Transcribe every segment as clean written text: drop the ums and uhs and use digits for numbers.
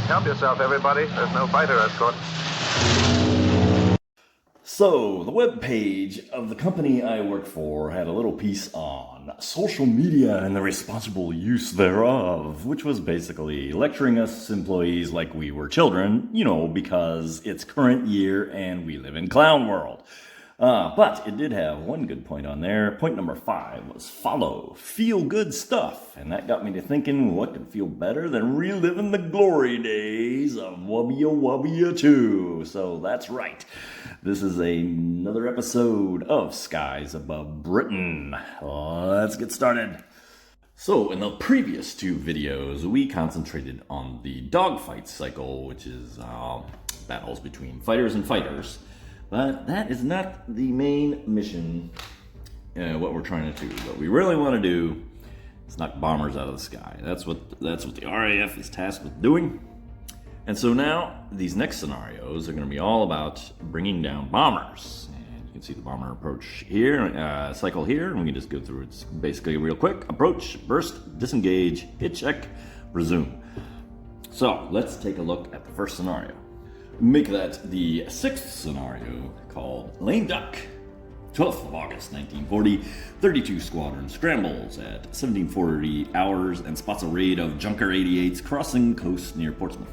Help yourself, everybody. There's no fighter escort. So, the web page of the company I work for had a little piece on social media and the responsible use thereof, which was basically lecturing us employees like we were children, because it's current year and we live in clown world. But it did have one good point on there. Point number 5 was follow, feel good stuff. And that got me to thinking, what could feel better than reliving the glory days of Wubbia Wubbia 2? So that's right. This is another episode of Skies Above Britain. Let's get started. So in the previous 2 videos, we concentrated on the dogfight cycle, which is battles between fighters and fighters. But that is not the main mission, what we're trying to do. What we really want to do is knock bombers out of the sky. That's what the RAF is tasked with doing. And so now, these next scenarios are going to be all about bringing down bombers. And you can see the bomber approach here, cycle here, and we can just go through it basically real quick. Approach, burst, disengage, hit check, resume. So, let's take a look at the first scenario. Make that the 6th scenario, called Lame Duck. 12th of August, 1940, 32 Squadron scrambles at 1740 hours and spots a raid of Junker 88s crossing the coast near Portsmouth.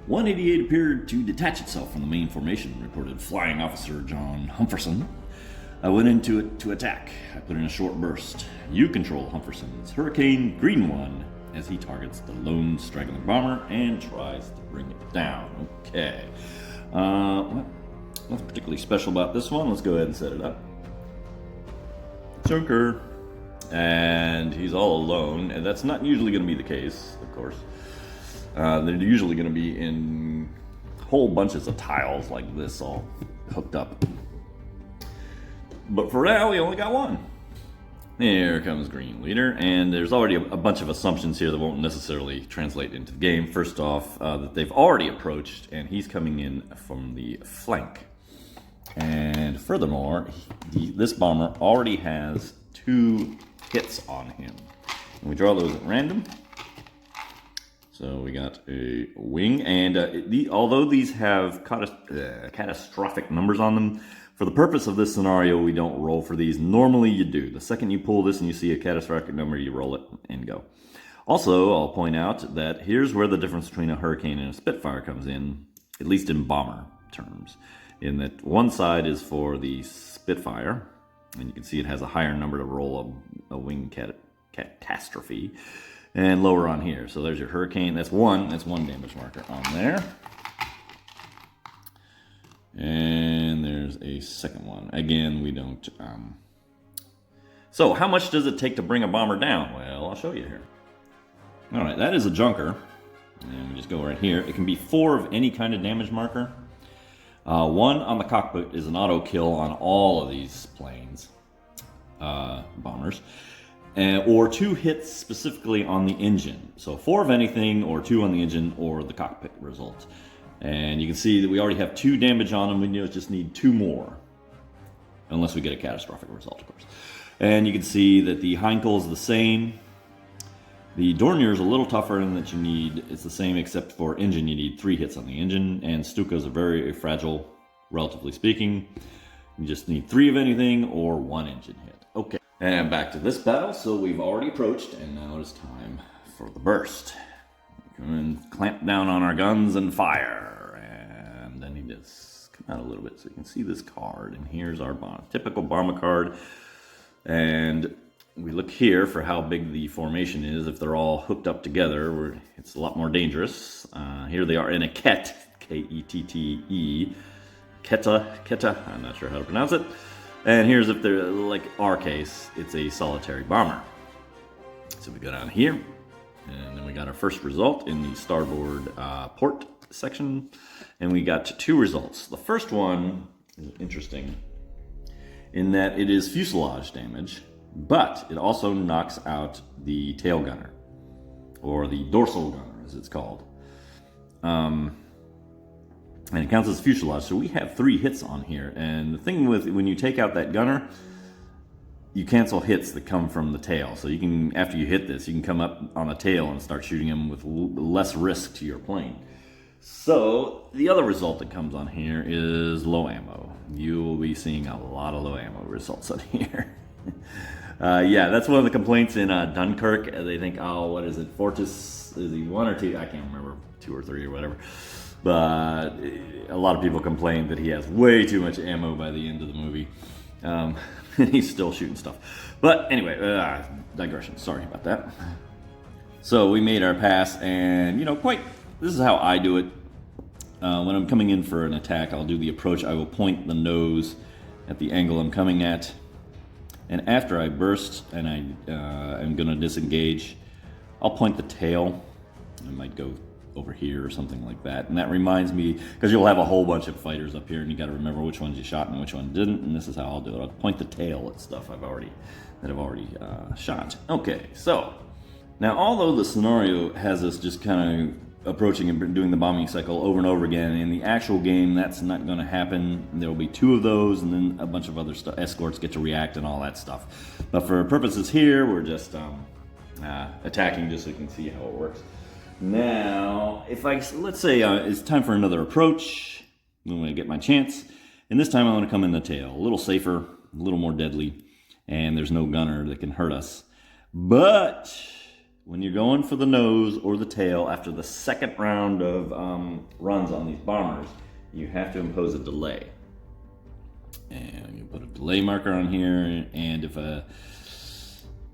188 appeared to detach itself from the main formation, reported Flying Officer John Humferson. I went into it to attack. I put in a short burst. You control Humferson's Hurricane Green 1 as he targets the lone straggling bomber and tries to bring it down. Okay. Well, nothing particularly special about this one. Let's go ahead and set it up. Junker. And he's all alone, and that's not usually going to be the case, of course. They're usually going to be in whole bunches of tiles like this all hooked up. But for now, we only got one. Here comes Green Leader, and there's already a bunch of assumptions here that won't necessarily translate into the game. First off, that they've already approached, and he's coming in from the flank. And furthermore, this bomber already has 2 hits on him. And we draw those at random. So we got a wing, and although these have catastrophic numbers on them, for the purpose of this scenario, we don't roll for these. Normally you do. The second you pull this and you see a catastrophic number, you roll it and go. Also, I'll point out that here's where the difference between a Hurricane and a Spitfire comes in, at least in bomber terms, in that one side is for the Spitfire, and you can see it has a higher number to roll a wing catastrophe, and lower on here. So there's your Hurricane. That's one damage marker on there. And there's a second one. Again, we don't... So, how much does it take to bring a bomber down? Well, I'll show you here. Alright, that is a Junker. And we just go right here. It can be 4 of any kind of damage marker. 1 on the cockpit is an auto kill on all of these planes. Bombers. Or 2 hits specifically on the engine. So 4 of anything, or 2 on the engine, or the cockpit result. And you can see that we already have 2 damage on them. We just need 2 more. Unless we get a catastrophic result, of course. And you can see that the Heinkel is the same. The Dornier is a little tougher in that it's the same except for engine. You need 3 hits on the engine. And Stukas are very fragile, relatively speaking. You just need 3 of anything or 1 engine hit. Okay. And back to this battle. So we've already approached, and now it's time for the burst. Come and clamp down on our guns and fire. And then he just come out a little bit so you can see this card. And here's our typical bomber card. And we look here for how big the formation is. If they're all hooked up together, it's a lot more dangerous. Here they are in a Ket, K-E-T-T-E. Keta, I'm not sure how to pronounce it. And here's if they're, like our case, it's a solitary bomber. So we go down here, and then we got our first result in the starboard port section, and we got 2 results. The first one is interesting in that it is fuselage damage, but it also knocks out the tail gunner, or the dorsal gunner as it's called. And it counts as fuselage, so we have 3 hits on here. And the thing with when you take out that gunner, you cancel hits that come from the tail. So you can, after you hit this, you can come up on the tail and start shooting them with less risk to your plane. So the other result that comes on here is low ammo. You will be seeing a lot of low ammo results on here. Yeah, that's one of the complaints in Dunkirk. They think, oh, what is it, Fortress, is he 1 or 2? I can't remember, 2 or 3 or whatever. But a lot of people complain that he has way too much ammo by the end of the movie. And he's still shooting stuff. But anyway, digression, sorry about that. So we made our pass, and this is how I do it. When I'm coming in for an attack, I'll do the approach. I will point the nose at the angle I'm coming at. And after I burst and I am going to disengage, I'll point the tail. I might go over here or something like that. And that reminds me, because you'll have a whole bunch of fighters up here, and you got to remember which ones you shot and which one didn't. And this is how I'll do it. I'll point the tail at stuff I've already shot. Okay, so now although the scenario has us just kind of approaching and doing the bombing cycle over and over again, in the actual game that's not going to happen. There will be 2 of those, and then a bunch of other escorts get to react and all that stuff. But for purposes here, we're just attacking just so you can see how it works. Now, let's say it's time for another approach. I'm going to get my chance, and this time I want to come in the tail, a little safer, a little more deadly, and there's no gunner that can hurt us. But when you're going for the nose or the tail, after the second round of runs on these bombers, you have to impose a delay. And you put a delay marker on here, and if a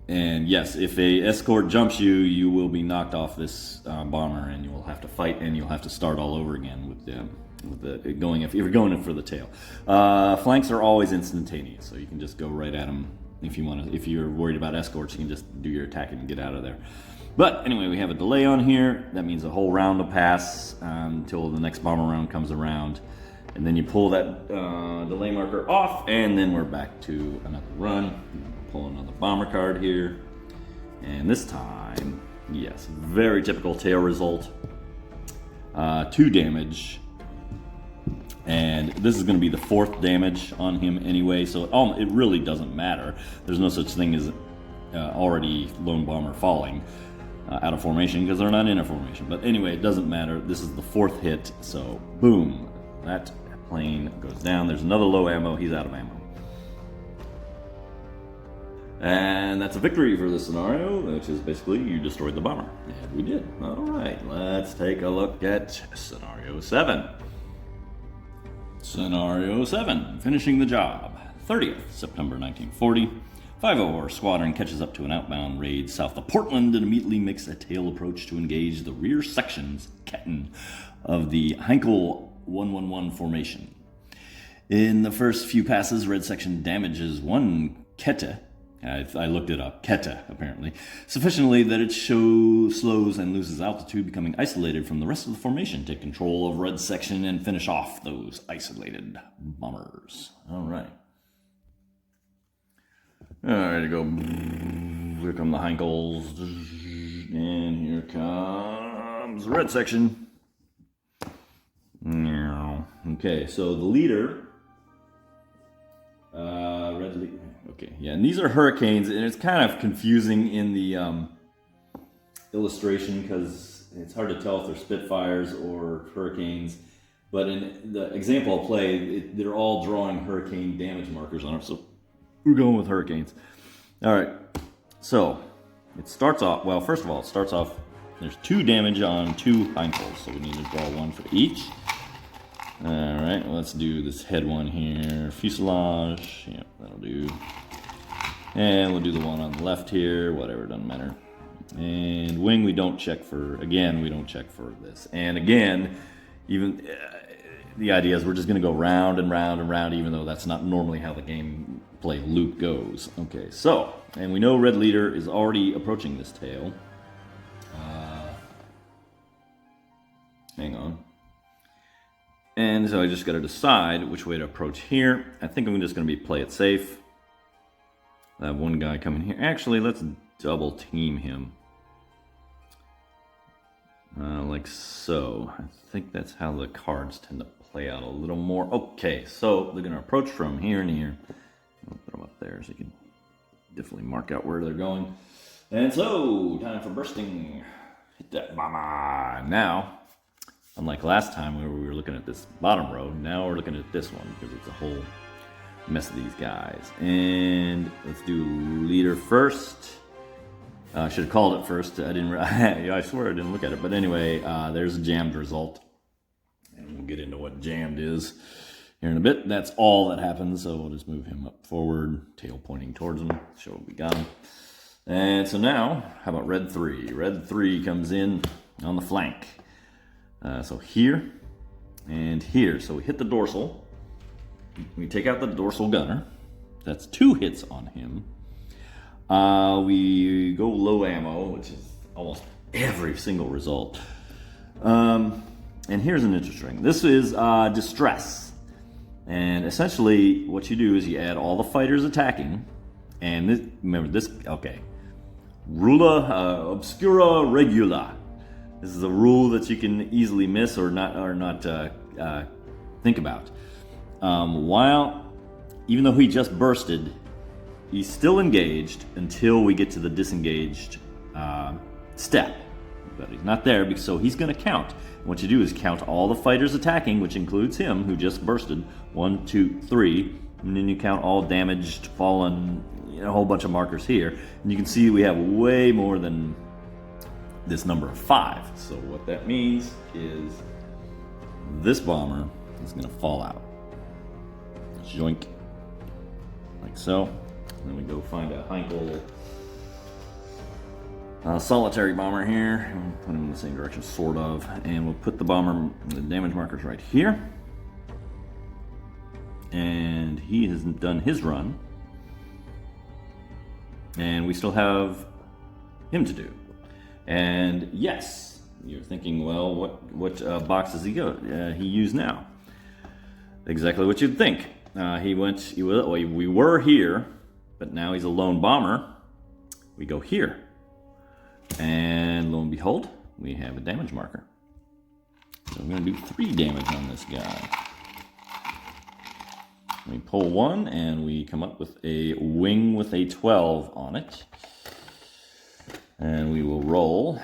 escort jumps you, you will be knocked off this bomber, and you will have to fight, and you'll have to start all over again with if you're going in for the tail. Flanks are always instantaneous, so you can just go right at them. If you're worried about escorts, you can just do your attack and get out of there. But anyway, we have a delay on here. That means a whole round will pass until the next bomber round comes around. And then you pull that delay marker off, and then we're back to another run. Pull another bomber card here. And this time, yes, very typical tail result. 2 damage. And this is going to be the 4th damage on him anyway, so it really doesn't matter. There's no such thing as already lone bomber falling out of formation, because they're not in a formation. But anyway, it doesn't matter. This is the 4th hit, so boom, that plane goes down. There's another low ammo. He's out of ammo. And that's a victory for this scenario, which is basically you destroyed the bomber. And we did. All right, let's take a look at Scenario 7. Scenario 7, finishing the job. 30th September 1940. 504 Squadron catches up to an outbound raid south of Portland and immediately makes a tail approach to engage the rear sections, Ketten, of the Heinkel 111 formation. In the first few passes, Red Section damages one Kette. I looked it up, Kette, apparently, sufficiently that it slows and loses altitude, becoming isolated from the rest of the formation. Take control of Red Section and finish off those isolated bombers. All right. All right, to go. Here come the Heinkels. And here comes Red Section. Okay, so the leader... Okay, yeah, and these are hurricanes, and it's kind of confusing in the illustration because it's hard to tell if they're Spitfires or hurricanes. But in the example I'll play, they're all drawing hurricane damage markers on it, so we're going with hurricanes. All right, so it starts off, well, first of all, it starts off, there's 2 damage on 2 Heinkels, so we need to draw 1 for each. All right, let's do this head one here. Fuselage, yep, that'll do. And we'll do the one on the left here, whatever, doesn't matter. And wing, we don't check for, again, we don't check for this. And again, even the idea is we're just going to go round and round and round, even though that's not normally how the gameplay loop goes. Okay, so, and we know Red Leader is already approaching this tail. Hang on. And so I just got to decide which way to approach here. I think I'm just going to play it safe. I have one guy coming here. Actually, let's double team him. Like so. I think that's how the cards tend to play out a little more. Okay, so they're going to approach from here and here. I'll put them up there so you can definitely mark out where they're going. And so, time for bursting. Hit that bomber. Now, unlike last time where we were looking at this bottom row, now we're looking at this one because it's a whole mess of these guys. And let's do leader first. I should have called it first. I didn't. I swear I didn't look at it. But anyway, there's a jammed result, and we'll get into what jammed is here in a bit. That's all that happens. So we'll just move him up forward, tail pointing towards him. Show we got him. And so now, how about red 3? Red 3 comes in on the flank. So here and here. So we hit the dorsal. We take out the dorsal gunner. That's 2 hits on him. We go low ammo, which is almost every single result. And here's an interesting. This is distress. And essentially what you do is you add all the fighters attacking. And this, remember this, okay. Rula obscura regula. This is a rule that you can easily miss or not think about. Even though he just bursted, he's still engaged until we get to the disengaged step. But he's not there, so he's going to count. What you do is count all the fighters attacking, which includes him, who just bursted. 1, 2, 3. And then you count all damaged, fallen, a whole bunch of markers here. And you can see we have way more than this number of 5. So what that means is this bomber is going to fall out. Joink. Like so. And then we go find a Heinkel solitary bomber here. And put him in the same direction, sort of. And we'll put the bomber, the damage markers right here. And he has done his run. And we still have him to do. And yes, you're thinking, well, what box does he use now? Exactly what you'd think. We were here, but now he's a lone bomber. We go here. And lo and behold, we have a damage marker. So we're going to do 3 damage on this guy. We pull 1, and we come up with a wing with a 12 on it. And we will roll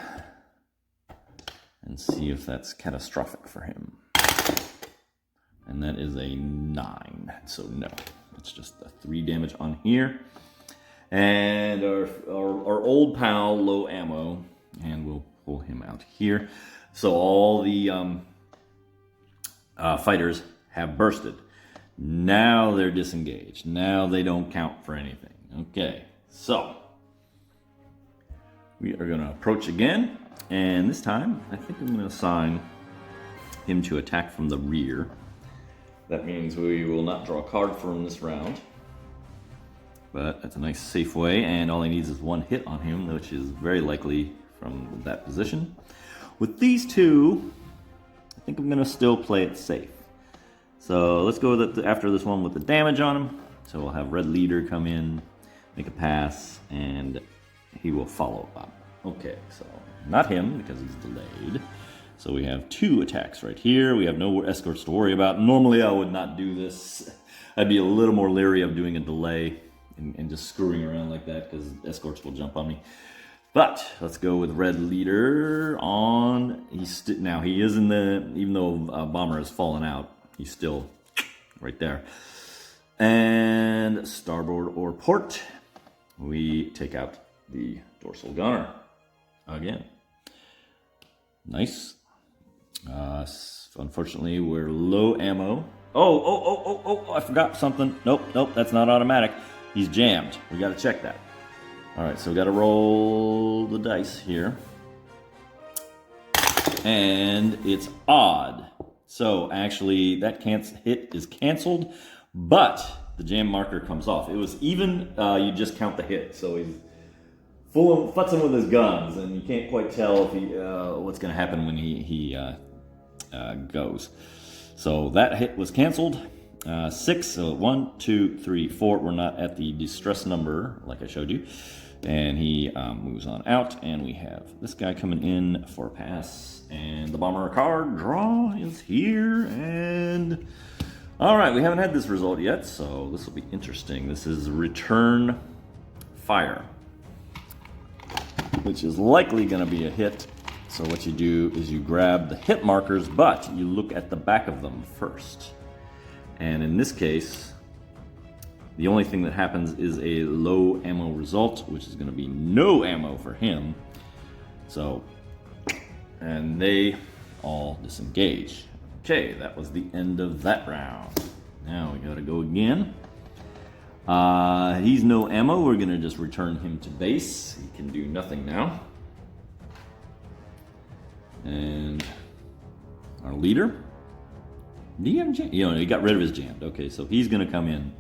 and see if that's catastrophic for him. And that is a 9. So no, it's just a 3 damage on here. And our old pal, low ammo, and we'll pull him out here. So all the fighters have bursted. Now they're disengaged. Now they don't count for anything. Okay, so we are going to approach again. And this time, I think I'm going to assign him to attack from the rear. That means we will not draw a card from this round. But that's a nice safe way, and all he needs is 1 hit on him, which is very likely from that position. With these 2, I think I'm going to still play it safe. So let's go after this one with the damage on him. So we'll have red leader come in, make a pass, and he will follow up. Okay, so not him because he's delayed. So we have 2 attacks right here. We have no escorts to worry about. Normally I would not do this. I'd be a little more leery of doing a delay and just screwing around like that because escorts will jump on me. But let's go with red leader on. Now he is in the, even though bomber has fallen out, he's still right there. And starboard or port, we take out the dorsal gunner again. Nice. Unfortunately, we're low ammo. Oh, I forgot something. Nope, that's not automatic. He's jammed. We got to check that. All right, so we got to roll the dice here. And it's odd. So actually, that hit is canceled, but the jam marker comes off. It was even, you just count the hit. So he's futzing with his guns, and you can't quite tell if what's going to happen when he goes. So that hit was canceled. 6, so 1, 2, 3, 4. We're not at the distress number like I showed you. And he moves on out, and we have this guy coming in for a pass. And the bomber card draw is here, and all right, we haven't had this result yet, so this will be interesting. This is return fire, which is likely going to be a hit. So what you do is you grab the hit markers, but you look at the back of them first. And in this case, the only thing that happens is a low ammo result, which is going to be no ammo for him. So, and they all disengage. Okay, that was the end of that round. Now we got to go again. He's no ammo. We're going to just return him to base. He can do nothing now. And our leader, do you have jammed? You know, he got rid of his jammed. Okay, so he's gonna come in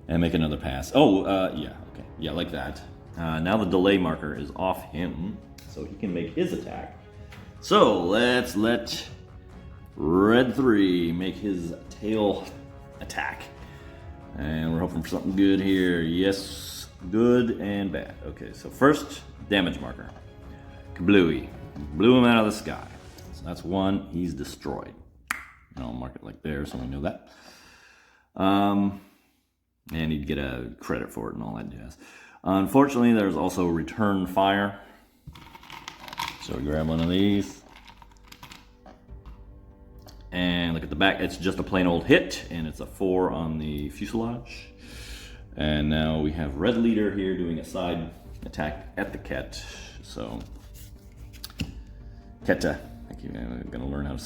and make another pass. Oh, yeah, okay, yeah, like that. Now the delay marker is off him, so he can make his attack. So let's let Red 3 make his tail attack, and we're hoping for something good here. Yes, good and bad. Okay, so first damage marker, kablooey. Blew him out of the sky. So that's one. He's destroyed. And I'll mark it like there so we know that. And he'd get a credit for it and all that jazz. Unfortunately, there's also return fire. So we grab one of these. And look at the back. It's just a plain old hit. And it's a 4 on the fuselage. And now we have Red Leader here doing a side attack at the cat. So... Keta. I'm going to learn how to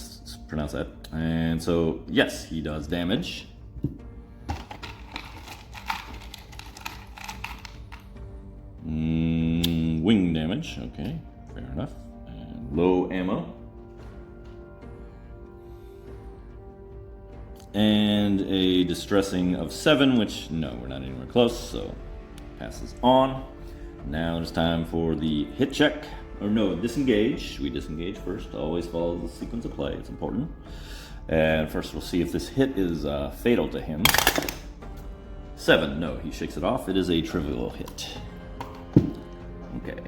pronounce that. And so, yes, he does damage. Wing damage. Okay, fair enough. And low ammo. And a distressing of 7, which, no, we're not anywhere close, so passes on. Now it's time for the hit check. Or no, disengage. We disengage first. Always follow the sequence of play. It's important. And first we'll see if this hit is fatal to him. 7. No, he shakes it off. It is a trivial hit. Okay.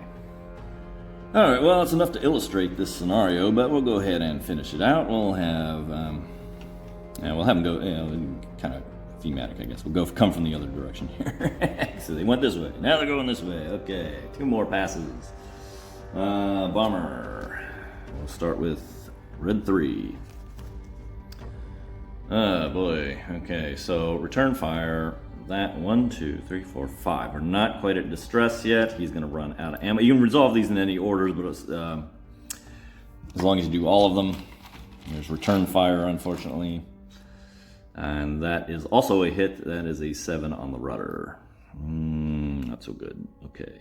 All right, well, it's enough to illustrate this scenario, but we'll go ahead and finish it out. We'll have him go, kind of thematic, I guess. We'll come from the other direction here. So they went this way. Now they're going this way. Okay, 2 more passes. Bomber. We'll start with Red 3. Oh boy. Okay, so return fire. That 1, 2, 3, 4, 5. We're not quite at distress yet. He's going to run out of ammo. You can resolve these in any orders, but as long as you do all of them. There's return fire, unfortunately. And that is also a hit. That is a 7 on the rudder. Not so good. Okay.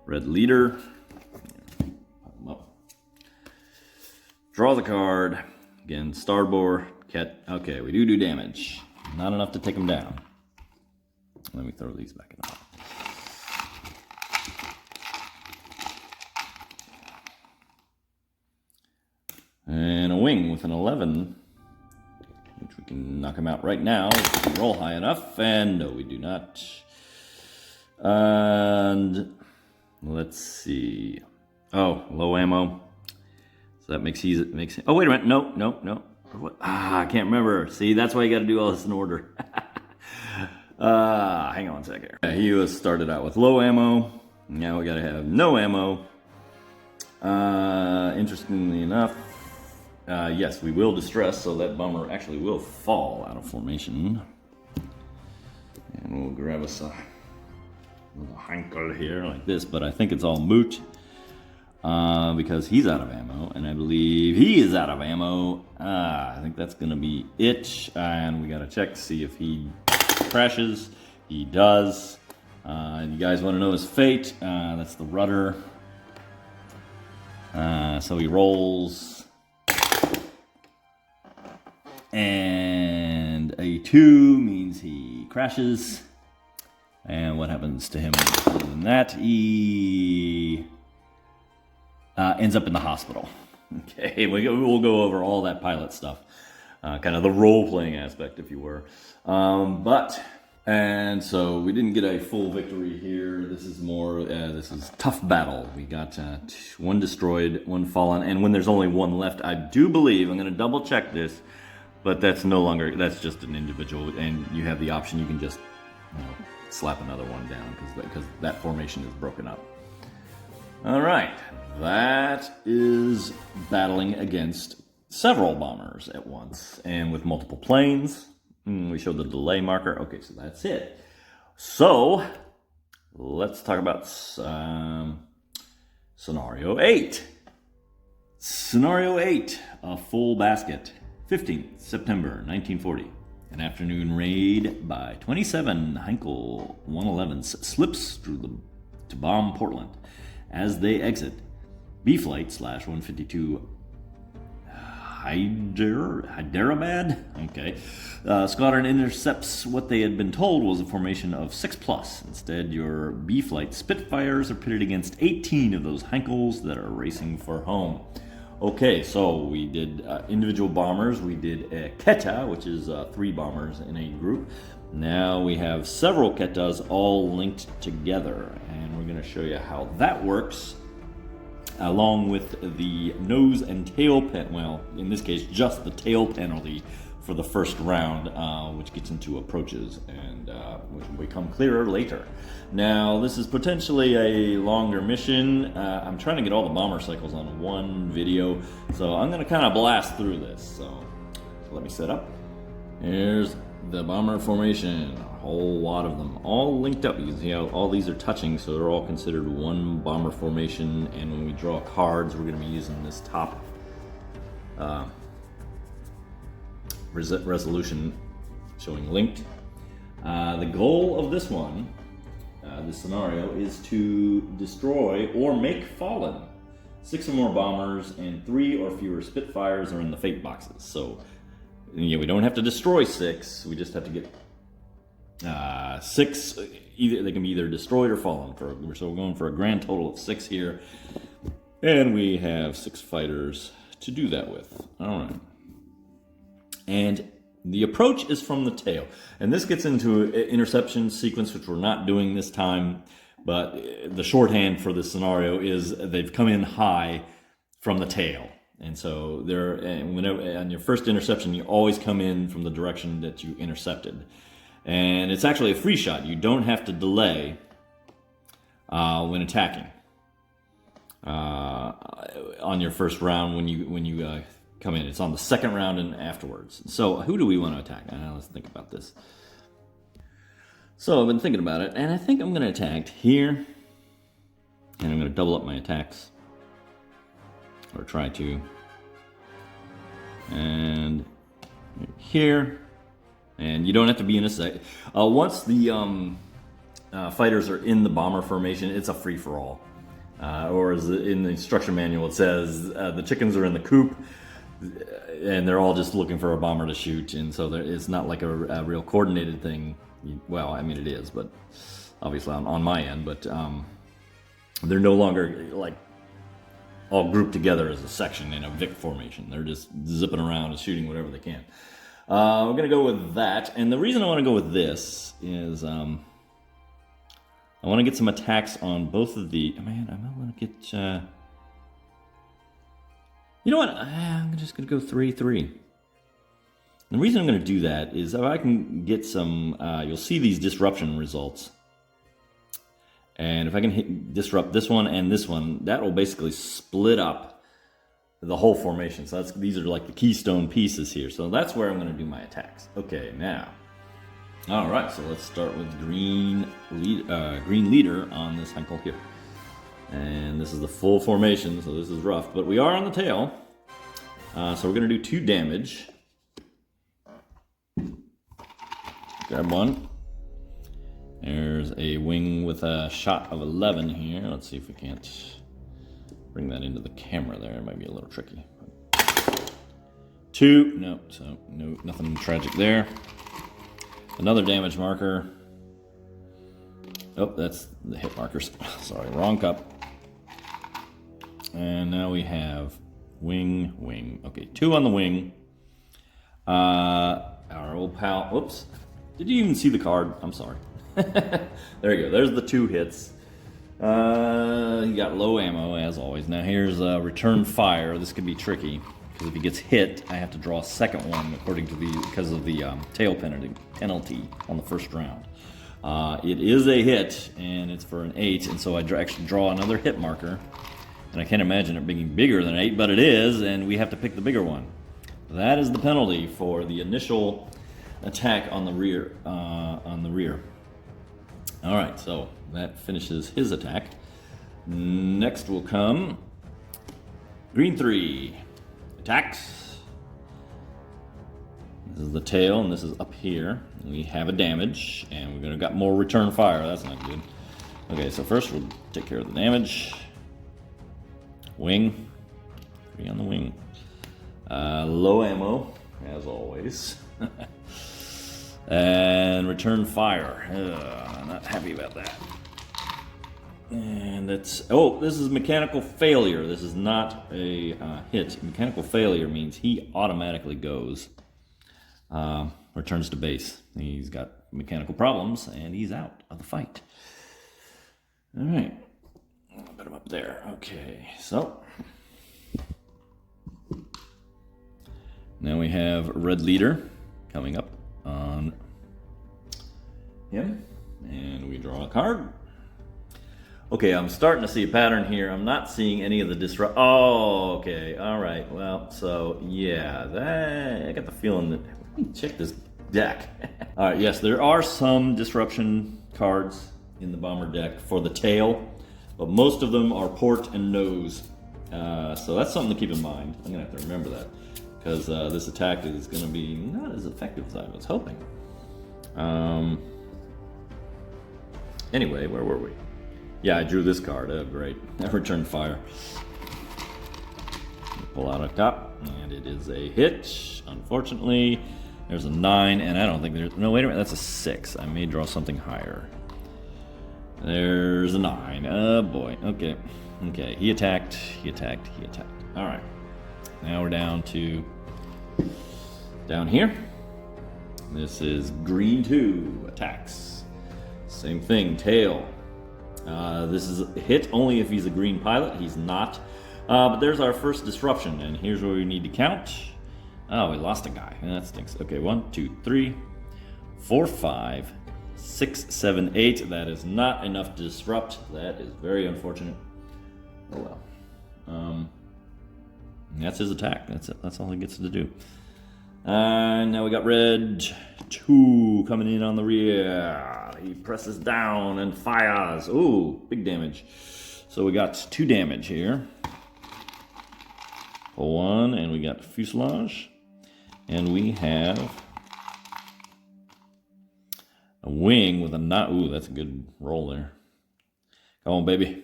Red Leader. Draw the card. Again, starboard. Cat. Okay, we do damage. Not enough to take him down. Let me throw these back in the pot. And a wing with an 11, which we can knock him out right now if we can roll high enough. And no, we do not. And let's see. Oh, low ammo. So that makes him. Oh, wait a minute. No. What? I can't remember. See, that's why you got to do all this in order. Hang on a second. He was started out with low ammo. Now we got to have no ammo. Interestingly enough, yes, we will distress, so that bomber actually will fall out of formation. And we'll grab us a little hankel here like this, but I think it's all moot. Because he's out of ammo, and I believe he is out of ammo. I think that's going to be it, and we got to check to see if he crashes. He does. You guys want to know his fate? That's the rudder. So he rolls. And a 2 means he crashes. And what happens to him other than that? He... ends up in the hospital. Okay, we'll go over all that pilot stuff. Kind of the role-playing aspect, if you were. And so we didn't get a full victory here. This is more, this is tough battle. We got 1 destroyed, 1 fallen, and when there's only 1 left, I do believe, I'm going to double check this, but that's no longer, that's just an individual, and you have the option, you can just slap another one down because that formation is broken up. All right, that is battling against several bombers at once and with multiple planes. We showed the delay marker. Okay, so that's it. So let's talk about Scenario 8. Scenario 8, a full basket, 15th September 1940. An afternoon raid by 27 Heinkel 111s slips through to bomb Portland. As they exit, B Flight /152 Hyderabad. Okay. Squadron intercepts what they had been told was a formation of 6+. Instead, your B Flight Spitfires are pitted against 18 of those Heinkels that are racing for home. Okay, so we did individual bombers. We did a Keta, which is 3 bombers in a group. Now we have several Ketas all linked together, and we're going to show you how that works, along with the nose and tail pen. Well, in this case, just the tail penalty for the first round, which gets into approaches and which will become clearer later. Now, this is potentially a longer mission. I'm trying to get all the bomber cycles on one video, so I'm going to kind of blast through this. So let me set up. Here's the bomber formation, a whole lot of them, all linked up. You can see how all these are touching, so they're all considered one bomber formation. And when we draw cards, we're going to be using this top resolution showing linked. The goal of this one, this scenario, is to destroy or make fallen 6 or more bombers, and 3 or fewer Spitfires are in the fate boxes. So yeah, we don't have to destroy 6, we just have to get 6. Either they can be either destroyed or fallen. So we're going for a grand total of 6 here, and we have 6 fighters to do that with. All right. And the approach is from the tail. And this gets into an interception sequence, which we're not doing this time. But the shorthand for this scenario is they've come in high from the tail. And so whenever on your first interception, you always come in from the direction that you intercepted. And it's actually a free shot. You don't have to delay when attacking on your first round when you come in. It's on the second round and afterwards. So who do we want to attack? Let's think about this. So I've been thinking about it, and I think I'm going to attack here, and I'm going to double up my attacks, or try to, and here, and you don't have to be in a sec. Once the fighters are in the bomber formation, it's a free-for-all. Or as in the instruction manual, it says the chickens are in the coop, and they're all just looking for a bomber to shoot, and so it's not like a real coordinated thing. Well, I mean it is, but obviously on my end, but they're no longer like all grouped together as a section in a Vic formation. They're just zipping around and shooting whatever they can. We're going to go with that, and the reason I want to go with this is I want to get some attacks on both of the... Man, I might want to get... You know what? I'm just going to go 3-3. The reason I'm going to do that is if I can get some... you'll see these disruption results. And if I can disrupt this one and this one, that will basically split up the whole formation. So these are like the keystone pieces here. So that's where I'm going to do my attacks. Okay, now... All right, so let's start with green leader on this Heinkel here. And this is the full formation, so this is rough. But we are on the tail. So we're going to do 2 damage. Grab one. There's a wing with a shot of 11 here. Let's see if we can't bring that into the camera there. It might be a little tricky. 2. No, so no, nothing tragic there. Another damage marker. Oh, that's the hit markers. Sorry, wrong cup. And now we have wing. Okay, 2 on the wing. Our old pal. Whoops. Did you even see the card? I'm sorry. There you go. There's the 2 hits. He got low ammo, as always. Now here's return fire. This could be tricky. Because if he gets hit, I have to draw a second one because of the tail penalty on the first round. It is a hit, and it's for an 8, and so I actually draw another hit marker. And I can't imagine it being bigger than 8, but it is, and we have to pick the bigger one. That is the penalty for the initial attack on the rear. All right, so that finishes his attack. Next will come green 3. Attacks. This is the tail, and this is up here. We have a damage, and we're gonna got more return fire. That's not good. Okay, so first we'll take care of the damage. Wing. 3 on the wing. Low ammo, as always. And return fire. I'm not happy about that. And that's... Oh, this is mechanical failure. This is not a hit. Mechanical failure means he automatically goes. Returns to base. He's got mechanical problems, and he's out of the fight. All right. I'll put him up there. Okay, so... Now we have Red Leader coming up on him, and we draw a card. Okay, I'm starting to see a pattern here. I'm not seeing any of the disrupt. Oh, okay, all right. Well, so yeah, I got the feeling that. Let me check this deck. All right, yes, there are some disruption cards in the bomber deck for the tail, but most of them are port and nose. So that's something to keep in mind. I'm gonna have to remember that, because this attack is going to be not as effective as I was hoping. Anyway, where were we? Yeah, I drew this card. Oh, great. I returned fire. Pull out a top, and it is a hit. Unfortunately, there's a 9, and I don't think there's... No, wait a minute. That's a 6. I may draw something higher. There's a 9. Oh, boy. Okay. Okay. He attacked. He attacked. He attacked. All right. Now we're down to down here. This is green 2 attacks. Same thing, tail. This is a hit only if he's a green pilot. He's not. But there's our first disruption, and here's where we need to count. Oh, we lost a guy. That stinks. Okay, 1, 2, 3, 4, 5, 6, 7, 8. That is not enough to disrupt. That is very unfortunate. Oh well. That's his attack. That's it. That's all he gets to do. Now we got red 2 coming in on the rear. He presses down and fires. Ooh, big damage. So we got 2 damage here. Pull 1, and we got fuselage. And we have a wing with a knot. Ooh, that's a good roll there. Come on, baby.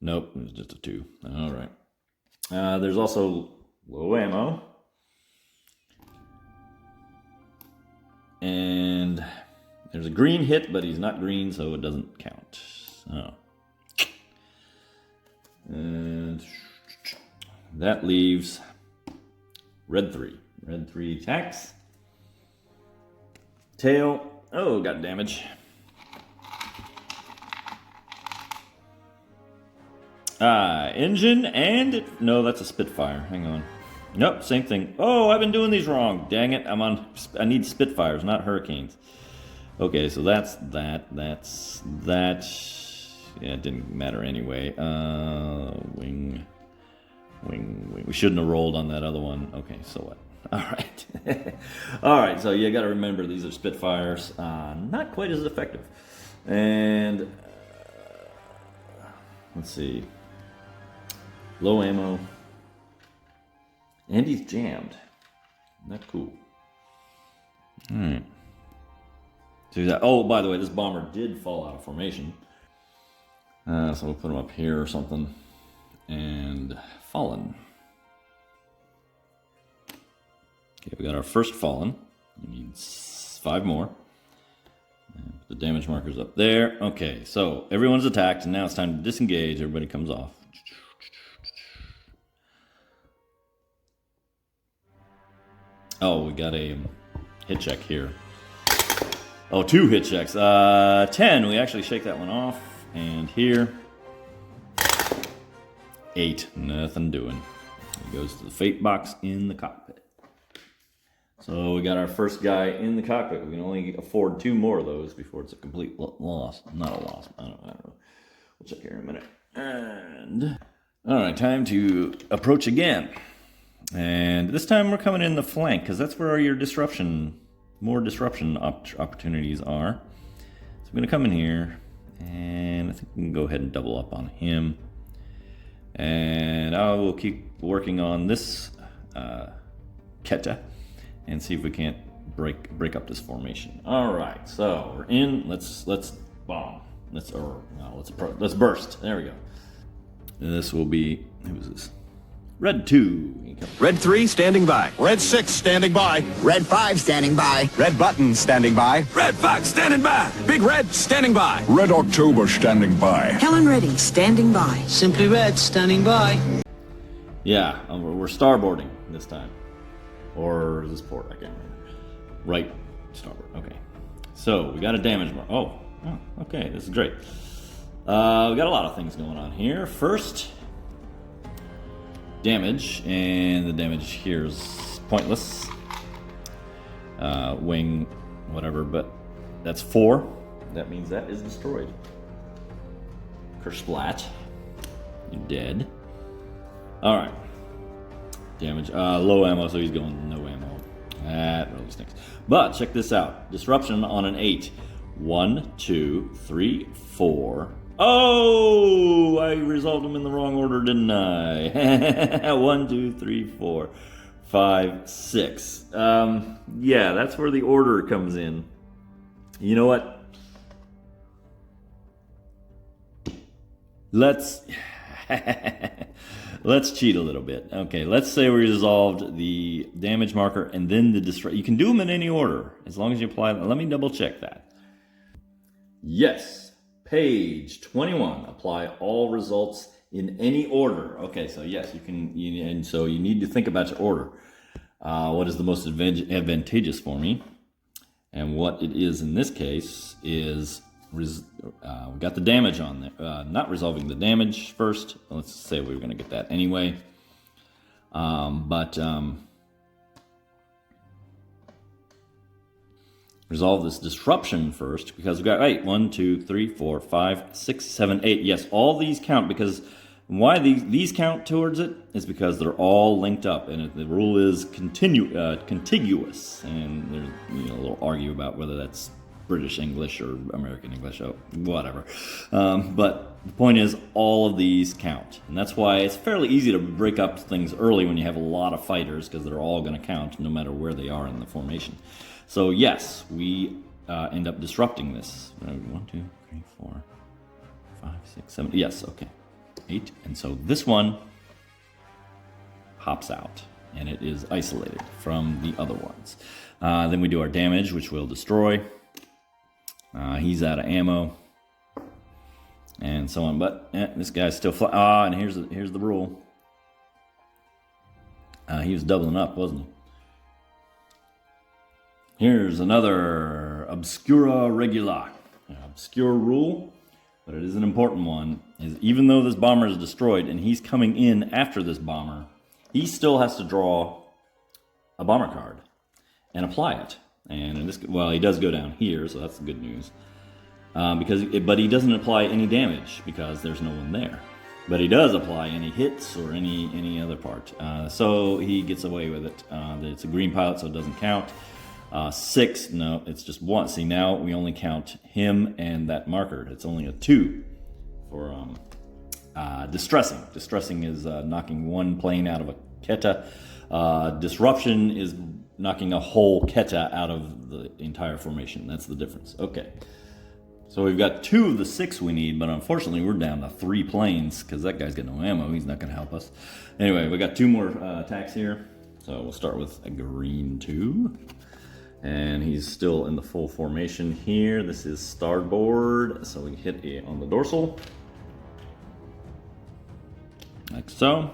Nope, it was just a 2. All right. There's also low ammo. And there's a green hit, but he's not green, so it doesn't count. So. And that leaves red 3. Red 3 attacks. Tail. Oh, got damage. Engine and... No, that's a Spitfire. Hang on. Nope, same thing. Oh, I've been doing these wrong. Dang it. I need Spitfires, not Hurricanes. Okay, so that's that. That's that. Yeah, it didn't matter anyway. Wing. We shouldn't have rolled on that other one. Okay, so what? All right. All right, so you got to remember these are Spitfires. Not quite as effective. And let's see. Low ammo. And he's jammed. Not cool. All right. So oh, by the way, this bomber did fall out of formation. So we'll put him up here or something. And fallen. Okay, we got our first fallen. We need 5 more. And put the damage markers up there. Okay, so everyone's attacked, and now it's time to disengage. Everybody comes off. Oh, we got a hit check here. Oh, 2 hit checks. 10, we actually shake that one off. And here, 8, nothing doing. It goes to the fate box in the cockpit. So we got our first guy in the cockpit. We can only afford 2 more of those before it's a complete loss. Not a loss. I don't know. We'll check here in a minute. And all right, time to approach again. And this time we're coming in the flank because that's where your more disruption opportunities are. So I'm going to come in here, and I think we can go ahead and double up on him. And I will keep working on this Keta and see if we can't break up this formation. All right, so we're in. Let's bomb. Let's burst. There we go. And this will be, who's this? Red 2. Red 3 standing by. Red 6 standing by. Red 5 standing by. Red Button standing by. Red Fox standing by. Big Red standing by. Red October standing by. Helen Reddy standing by. Simply Red standing by. Yeah, we're starboarding this time. Or is this port? I can't remember. Right, starboard. Okay. So we got a damage mark. Oh, okay. This is great. We got a lot of things going on here. First, damage, and the damage here is pointless. Wing, whatever, but that's 4. That means that is destroyed. Kersplat, you're dead. All right. Damage, low ammo, so he's going no ammo. That really stinks. But check this out. Disruption on an 8. 1, 2, 3, 4. Oh, I resolved them in the wrong order, didn't I? 1, 2, 3, 4, 5, 6. Yeah, that's where the order comes in. You know what? Let's cheat a little bit. Okay, let's say we resolved the damage marker and then the disrupt. You can do them in any order as long as you apply them. Let me double check that. Yes. Page 21. Apply all results in any order. Okay, so yes, you can. And so you need to think about your order. What is the most advantageous for me? And what it is in this case is we got the damage on there. Not resolving the damage first. Let's say we were going to get that anyway. Resolve this disruption first because we've got 1, 2, 3, 4, 5, 6, 7, 8. Yes, all these count because why these count towards it is because they're all linked up, and the rule is contiguous. And there's a little argue about whether that's British English or American English, whatever. But the point is, all of these count, and that's why it's fairly easy to break up things early when you have a lot of fighters because they're all going to count no matter where they are in the formation. So yes, we end up disrupting this. 1, 2, 3, 4, 5, 6, 7. Yes, okay. 8. And so this one pops out, and it is isolated from the other ones. Then we do our damage, which will destroy. He's out of ammo, and so on. But this guy's still and here's the rule. He was doubling up, wasn't he? Here's another obscura regula. An obscure rule, but it is an important one. Is even though this bomber is destroyed and he's coming in after this bomber, he still has to draw a bomber card and apply it. And in this, well, he does go down here, so that's the good news. But he doesn't apply any damage because there's no one there. But he does apply any hits or any other part. So he gets away with it. It's a green pilot, so it doesn't count. 6, no, it's just 1. See, now we only count him and that marker. It's only a 2 for distressing. Distressing is knocking one plane out of a Keta. Disruption is knocking a whole Keta out of the entire formation. That's the difference. Okay. So we've got 2 of the 6 we need, but unfortunately we're down to 3 planes because that guy's got no ammo. He's not going to help us. Anyway, we got 2 more attacks here. So we'll start with a green 2. And he's still in the full formation here. This is starboard, so we hit on the dorsal. Like so.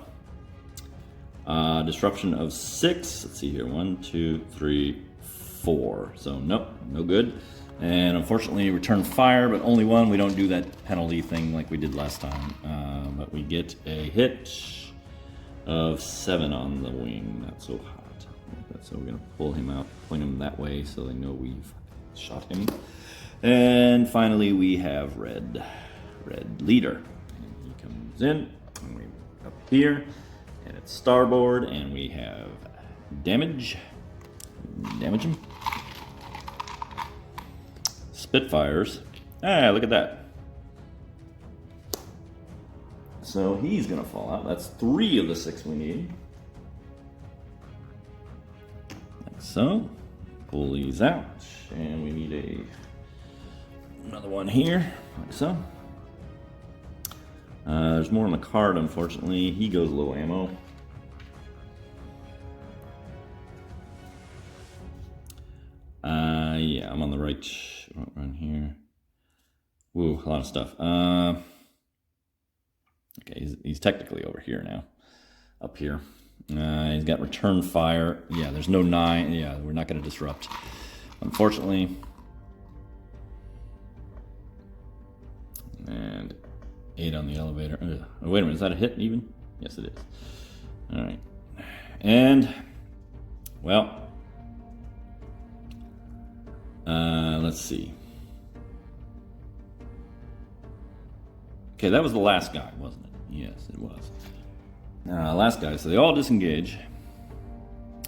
Disruption of 6. Let's see here. 1, 2, 3, 4. So nope, no good. And unfortunately, return fire, but only 1. We don't do that penalty thing like we did last time. But we get a hit of 7 on the wing. Not so hot. So we're gonna pull him out, point him that way so they know we've shot him. And finally we have red leader. And he comes in, and we up here, and it's starboard, and we have damage him. Spitfires. Ah, look at that. So he's gonna fall out. That's 3 of the 6 we need. Like so. Pull these out. And we need another one here. Like so. There's more on the card, unfortunately. He goes low ammo. Yeah, I'm on the right run here. Woo, a lot of stuff. Okay, he's technically over here now. Up here. He's got return fire. Yeah, there's no 9. Yeah, we're not going to disrupt. Unfortunately. And 8 on the elevator. Oh, wait a minute, is that a hit even? Yes, it is. All right. And, well, let's see. Okay, that was the last guy, wasn't it? Yes, it was. Last guy, so they all disengage.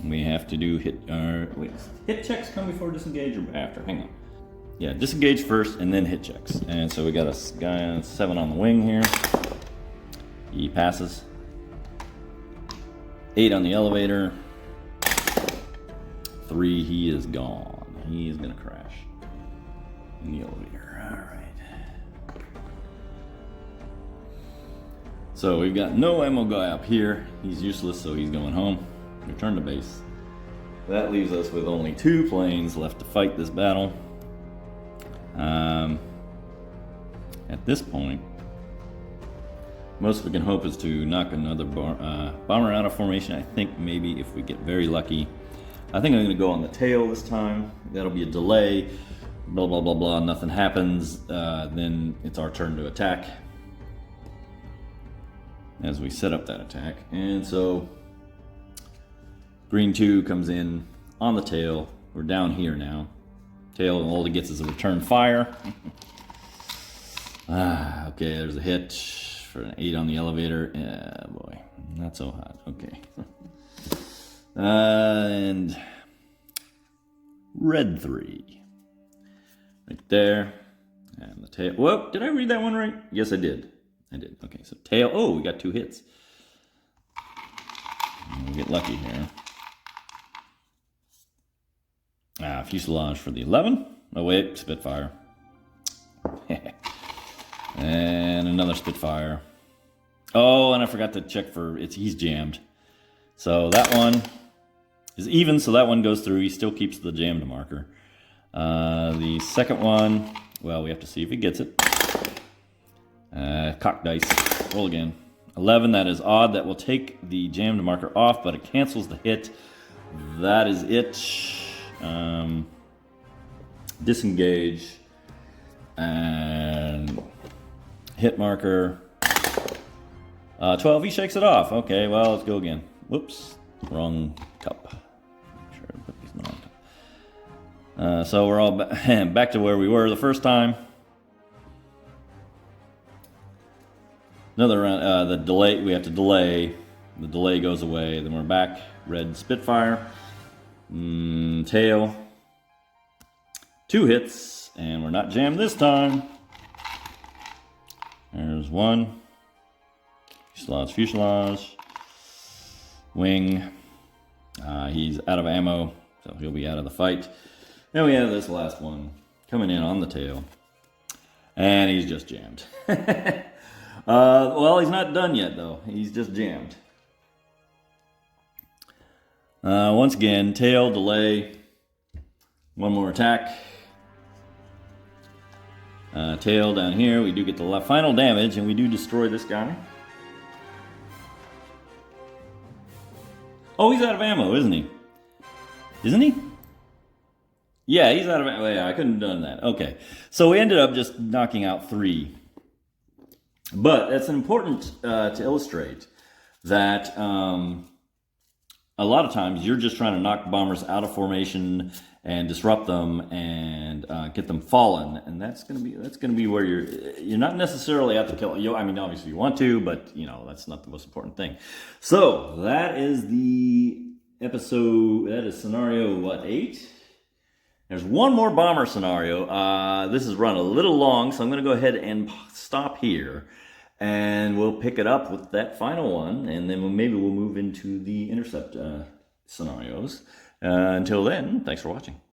We have to do hit checks come before disengage or after? Hang on. Yeah, disengage first and then hit checks. And so we got a guy on 7 on the wing here. He passes. 8 on the elevator. 3, he is gone. He is gonna crash in the elevator. All right. So we've got no ammo guy up here. He's useless, so he's going home. Return to base. That leaves us with only 2 planes left to fight this battle. At this point, most we can hope is to knock another bomber out of formation. I think maybe if we get very lucky. I think I'm going to go on the tail this time. That'll be a delay. Blah, blah, blah, blah. Nothing happens. Then it's our turn to attack. As we set up that attack. And so green 2 comes in on the tail. We're down here now. Tail, and all it gets is a return fire. Okay, there's a hit for an 8 on the elevator. Yeah, boy, not so hot. Okay. And red 3. Right there. And the tail. Whoa, did I read that one right? Yes, I did. Okay, so tail. Oh, we got 2 hits. We'll get lucky here. Fuselage for the 11. Oh, wait, Spitfire. And another Spitfire. Oh, and I forgot to check for he's jammed. So that one is even, so that one goes through. He still keeps the jammed marker. The second one, well, we have to see if he gets it. Cock dice. Roll again. 11, that is odd. That will take the jammed marker off, but it cancels the hit. That is it. Disengage. And hit marker. 12, he shakes it off. Okay, well, let's go again. Whoops. Wrong cup. Make sure I put these in the wrong cup. So we're all back to where we were the first time. Another round, the delay, we have to delay. The delay goes away. Then we're back. Red Spitfire. Tail. 2 hits. And we're not jammed this time. There's 1. Fuselage. Wing. He's out of ammo, so he'll be out of the fight. Then we have this last one coming in on the tail. And he's just jammed. Well, he's not done yet, though. He's just jammed. Once again, tail, delay. 1 more attack. Tail down here. We do get the final damage, and we do destroy this guy. Oh, he's out of ammo, isn't he? Isn't he? Yeah, he's out of ammo. Yeah, I couldn't have done that. Okay. So we ended up just knocking out 3. But that's important to illustrate that a lot of times you're just trying to knock bombers out of formation and disrupt them and get them fallen, and that's gonna be where you're not necessarily out to kill. I mean, obviously you want to, but that's not the most important thing. So that is the episode. That is scenario 8. There's one more bomber scenario. This is run a little long, so I'm going to go ahead and stop here. And we'll pick it up with that final one, and then maybe we'll move into the intercept scenarios. Until then, thanks for watching.